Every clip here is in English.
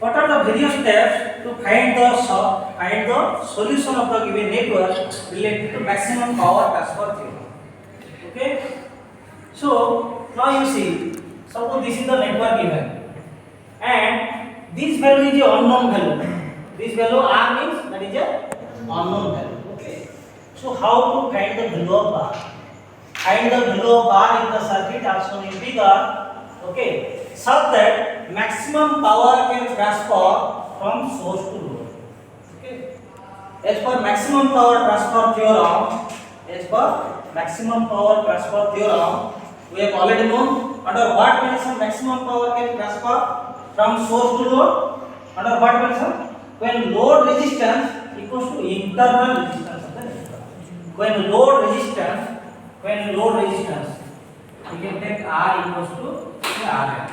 What are the various steps to find the solution of the given network related to maximum power transfer theorem? Okay. So now you see, suppose this is the network given, and this value is a unknown value. This value R means that is a unknown value. Okay. So how to find the value of R? Find the value of R in the circuit as shown in figure. Okay, such that maximum power can transfer from source to load. Okay, as per maximum power transfer theorem, we have already known under what condition maximum power can transfer from source to load. Under what condition? When load resistance equals to internal resistance of the network. When load resistance, we can take R equals to Rn.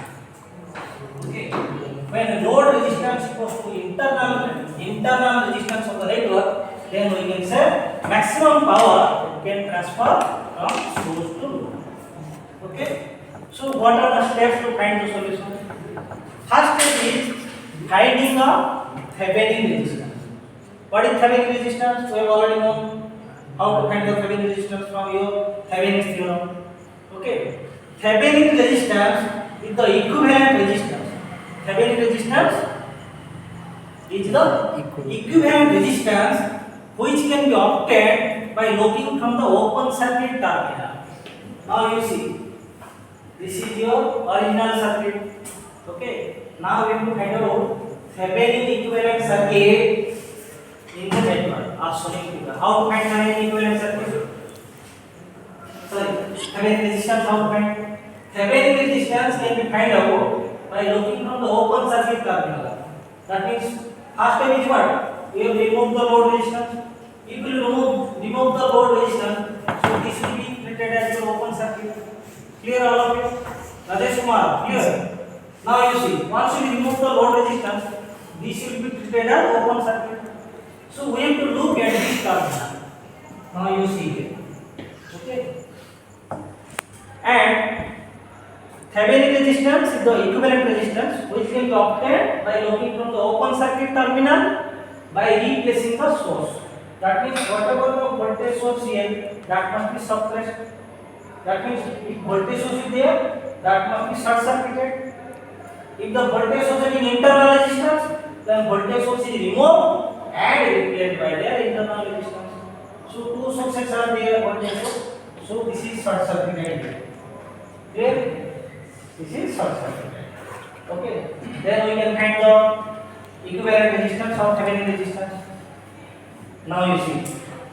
Okay. When load resistance equals to internal resistance of the network, then we can say maximum power can transfer from source to load. Okay. So what are the steps to find the solution? First step is finding the Thevenin resistance. What is Thevenin resistance? We have already known how to find the Thevenin resistance from your Thevenin theorem. Okay. Thevenin resistance is the equivalent resistance. Thevenin resistance is the equivalent resistance which can be obtained by looking from the open circuit terminal. Now you see, this is your original circuit. Okay. Now we have to find out Thevenin equivalent circuit in the network. How to find Thevenin equivalent circuit? Sorry, Thevenin resistance. How to find? Thevenin resistance can be find out by looking from the open circuit terminal. That means first step is what? We have removed the load resistance. If we remove the load resistance, so this will be treated as your open circuit. Clear all of you? Rajesh Kumar, clear? Now you see, once you remove the load resistance, this will be treated as open circuit. So we have to look at this terminal. Now you see here. Okay. And Thevenin resistance is the equivalent resistance which can be obtained by looking from the open circuit terminal by replacing the source. That means whatever the voltage source here, that must be suppressed. That means if voltage source is there, that must be short circuited. If the voltage source is in internal resistance, then voltage source is removed and replaced by their internal resistance. So two sources are there, voltage source. So this is short circuited. Clear? This is short circuit. Okay. Then we can find the equivalent resistance of Thevenin resistance. Now you see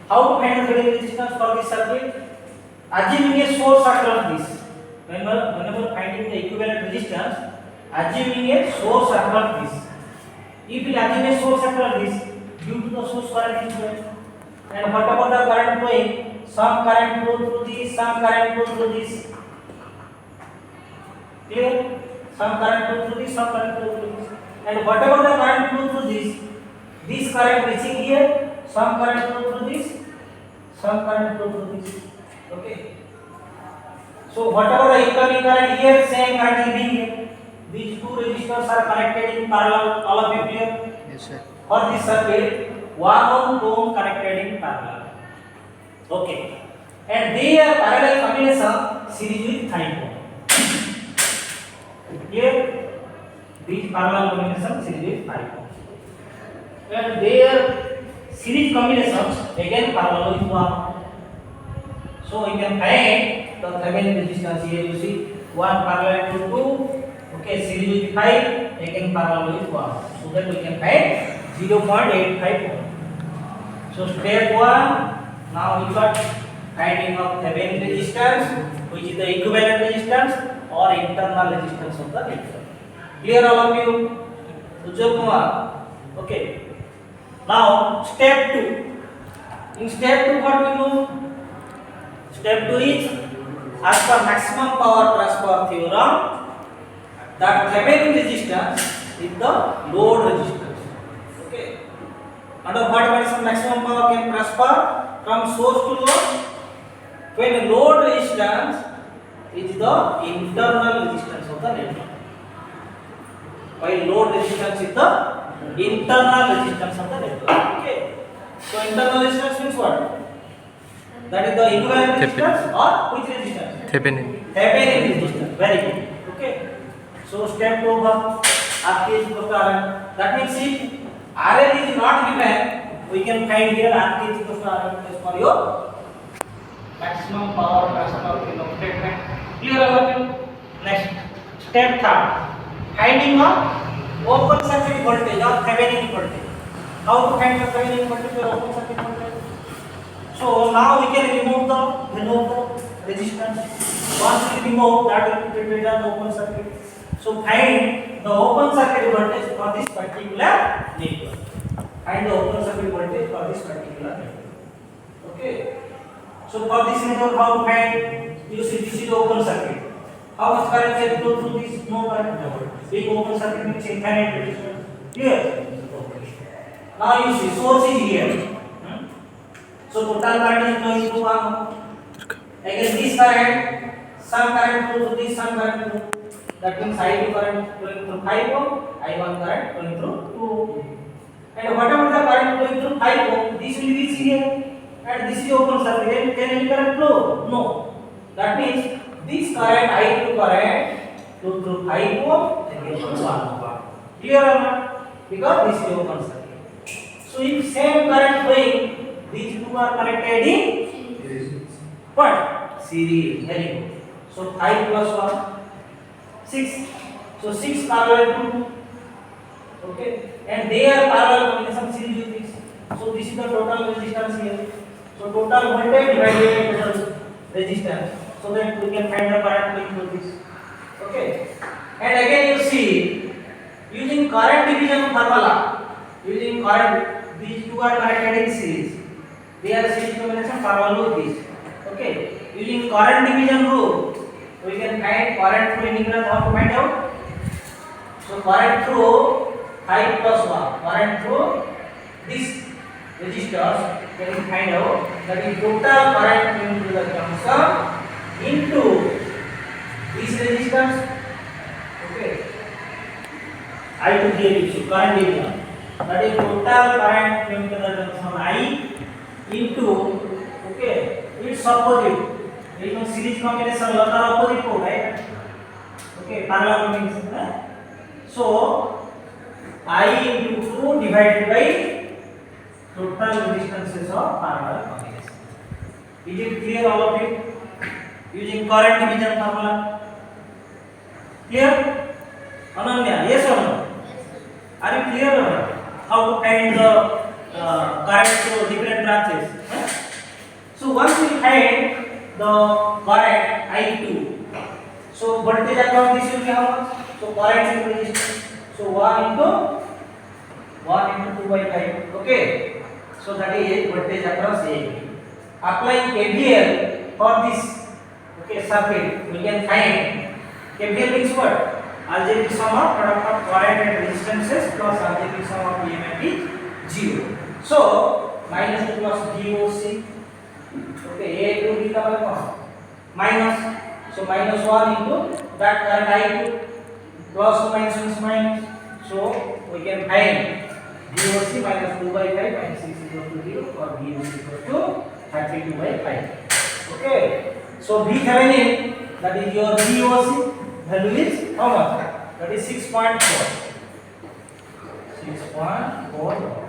how to find the Thevenin resistance for this circuit. Assuming a source across this. Whenever finding the equivalent resistance, assuming a source across this. If we assume a source across this, due to the source current is flowing, and what about the current flowing? Some current flow through this, some current flow through this. Clear? Some current flow through this, some current flow through this. And whatever the current flow through this current reaching here, some current flow through this, some current flow through this. Okay. So whatever the incoming current here, same current will be here. These two resistors are connected in parallel. All of you clear? Yes, sir. For this circuit, 1 ohm, 2 ohm connected in parallel. Okay. And they are parallel combination series with 5 ohm. Here, these parallel combination series with 5 ohm. And their series combinations again parallel with 1. So you can find the Thevenin resistance here. You see 1 parallel to 2. Okay, series with 5 again parallel with 1. So that we can find 0.85 ohm. So step 1. Now we got finding of Thevenin resistance, which is the equivalent resistance or internal resistance of the network. Clear all of you? Ujjwal Kumar. Okay. Now step 2. In step 2 what we know? Step 2 is as per maximum power transfer theorem that Thevenin resistance is the load resistance. Okay. Under what condition maximum power can transfer from source to load? When load resistance is the internal resistance of the network. while load resistance is the internal resistance of the network. Okay, so internal resistance means what? That is the equivalent resistance or which resistance? Thevenin. Thevenin resistance. Very good. Okay, so step 2 RTH equals to RL. That means if RL is not given, we can find here RTH equals to RL for your maximum power transfer statement. Clear about it? Next, step 3, finding of open circuit voltage or Thevenin voltage. How to find the Thevenin voltage or open circuit voltage? So now we can remove the value of the resistance. Once we remove, that will be treated as open circuit. So find the open circuit voltage for this particular network. Find the open circuit voltage for this particular network. Okay. So for this network, how to find? You see, this is open circuit. How much current can flow through this? No current. Big open circuit means infinite resistance. Clear? Now you see, source is here. So total current is flowing through one. Again, this current, some current flow through this, some current flow. That means I2 current flowing through 5 ohm, I1 current flowing through 2 ohm. And whatever the current flowing through 5 ohm, this will reach here. And this is open circuit. Can any current flow? No. That means this current I2 current flow through 5 ohm and get to 1 ohm. Clear or not? Because this is open circuit. So if same current flowing, these two are connected in what? Series. Very good. So 5 plus 1, 6. So 6 parallel to 2. Okay. And they are parallel combination series with this. So this is the total resistance here. So total voltage divided by total resistance. So that we can find the current flowing through this. Okay. And again you see, using current division formula, using current, these two are connected in series. They are series combination parallel with this. Okay. Using current division rule, we can find current through in equal. How to find out? So current through 5 plus 1. Current through this resistors, can we find out that is total current into the junction into this resistance. Okay. I to give you current division. That is total current into the junction I into, okay, its opposite. You know series combination lot are opposite pole, right? Okay, parallel combination. So I into 2 divided by total resistances of parallel combination. Is it clear all of it? Using current division formula. Clear? Ananya, yes or no? Are you clear or not? How to find the current through different branches? So once we find the current I2, so voltage across this will be how much? So current into resistance. So 1 into 2 by 5. Okay. So that is voltage across A. Applying KVL for this, okay, circuit, we can find KVL means what? Algebraic sum of product of current and resistances plus algebraic sum of EMF is 0. So minus 2 plus VOC. Okay, A to B का मतलब minus. So minus 1 into that current I2 plus minus means minus. So we can find VOC minus 2 by 5 minus 6 equal to 0 or VOC equal to 32 by 5. Okay. So VThevenin, that is your VOC value is how much? That is 6.4. 6.4.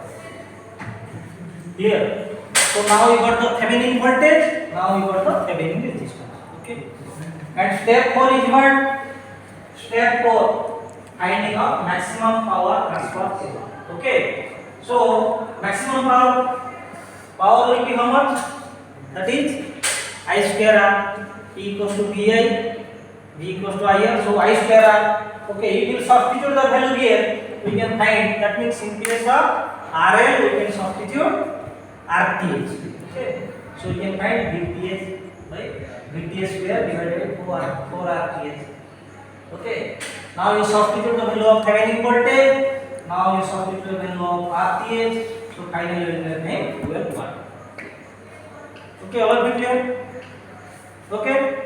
Clear? So now you got the Thevenin voltage. Now you got the Thevenin resistance. Okay. And step 4 is what? Step 4, finding of maximum power transfer theorem. Okay. So maximum power will be how much? That is I square R. E equals to VI, V equals to IR. So I square R. Okay. If you substitute the value here, we can find. That means in case of RL, we can substitute RTH. Okay. So you can find VTH by VTH square divided by 4 RTH. Okay. Now you substitute the value of Thevenin voltage. Now you substitute the value of RTH. So finally you will get 12 1. Okay, all of it clear? Okay.